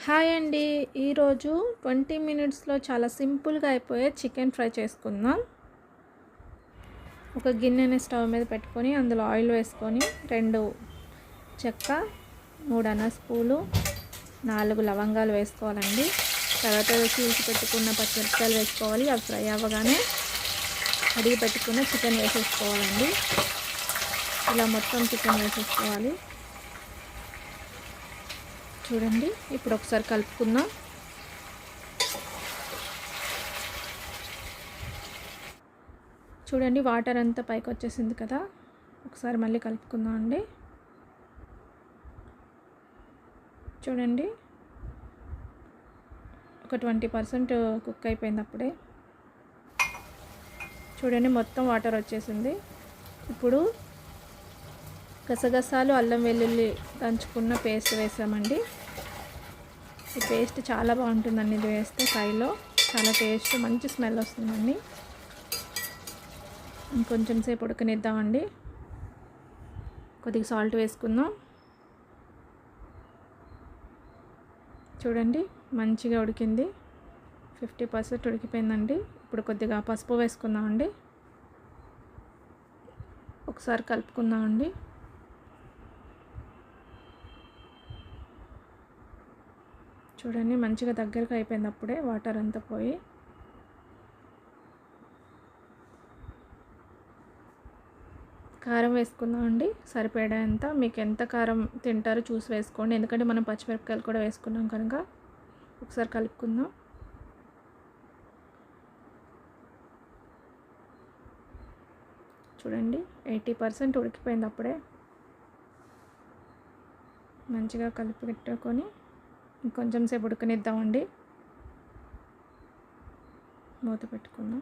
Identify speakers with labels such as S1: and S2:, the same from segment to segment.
S1: Hi అండి. ఈరోజు 20 మినిట్స్లో చాలా సింపుల్గా అయిపోయే చికెన్ ఫ్రై చేసుకుందాం. ఒక గిన్నెని స్టవ్ మీద పెట్టుకొని అందులో ఆయిల్ వేసుకొని 2 చెక్క, 3 అనాస పూలు, 4 లవంగాలు వేసుకోవాలండి. తర్వాత చీల్చి పెట్టుకున్న పచ్చిమిరపకాయలు వేసుకోవాలి. అవి ఫ్రై అవ్వగానే కడిగి పెట్టుకున్న చికెన్ వేసేసుకోవాలండి. ఇలా మొత్తం చికెన్ వేసేసుకోవాలి. చూడండి, ఇప్పుడు ఒకసారి కలుపుకుందాం. చూడండి, వాటర్ అంతా పైకి వచ్చేసింది కదా. ఒకసారి మళ్ళీ కలుపుకుందాం అండి. చూడండి, ఒక 20% కుక్ అయిపోయింది అప్పుడే. చూడండి, మొత్తం వాటర్ వచ్చేసింది. ఇప్పుడు గసగసాలు, అల్లం వెల్లుల్లి దంచుకున్న పేస్ట్ వేసామండి. ఈ పేస్ట్ చాలా బాగుంటుందండి. ఇది వేస్తే ఫ్రైలో చాలా టేస్ట్, మంచి స్మెల్ వస్తుందండి. ఇంకొంచెం సేపు ఉడకనిద్దామండి. కొద్దిగా సాల్ట్ వేసుకుందాం. చూడండి, మంచిగా ఉడికింది. 50% ఉడికిపోయిందండి. ఇప్పుడు కొద్దిగా పసుపు వేసుకుందామండి. ఒకసారి కలుపుకుందామండి. చూడండి, మంచిగా దగ్గరకు అయిపోయింది అప్పుడే, వాటర్ అంతా పోయి. కారం వేసుకుందామండి, సరిపడేంత. మీకు ఎంత కారం తింటారో చూసి వేసుకోండి, ఎందుకంటే మనం పచ్చిమిరపకాయలు కూడా వేసుకున్నాం కనుక. ఒకసారి కలుపుకుందాం. చూడండి, 80% ఉడికిపోయింది అప్పుడే. మంచిగా కలిపి పెట్టుకొని ఇంకొంచెం సేపు ఉడకనిద్దామండి. మూత పెట్టుకుందాం.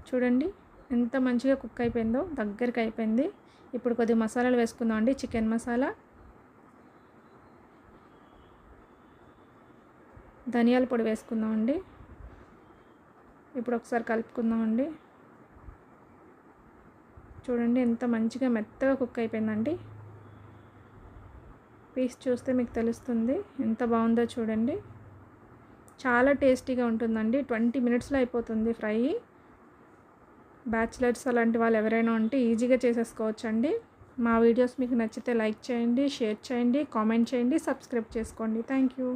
S1: చూడండి, ఎంత మంచిగా కుక్ అయిపోయిందో, దగ్గరికి అయిపోయింది. ఇప్పుడు కొద్దిగా మసాలాలు వేసుకుందాం అండి. చికెన్ మసాలా, ధనియాల పొడి వేసుకుందాం అండి. ఇప్పుడు ఒకసారి కలుపుకుందామండి. చూడండి, ఎంత మంచిగా మెత్తగా కుక్ అయిపోయిందండి. పీస్ చూస్తే మీకు తెలుస్తుంది ఎంత బాగుందో. చూడండి, చాలా టేస్టీగా ఉంటుందండి. 20 మినిట్స్లో అయిపోతుంది ఫ్రై. బ్యాచిలర్స్ అలాంటి వాళ్ళు ఎవరైనా ఉంటే ఈజీగా చేసేసుకోవచ్చండి. మా వీడియోస్ మీకు నచ్చితే లైక్ చేయండి, షేర్ చేయండి, కామెంట్ చేయండి, సబ్స్క్రైబ్ చేసుకోండి. Thank you.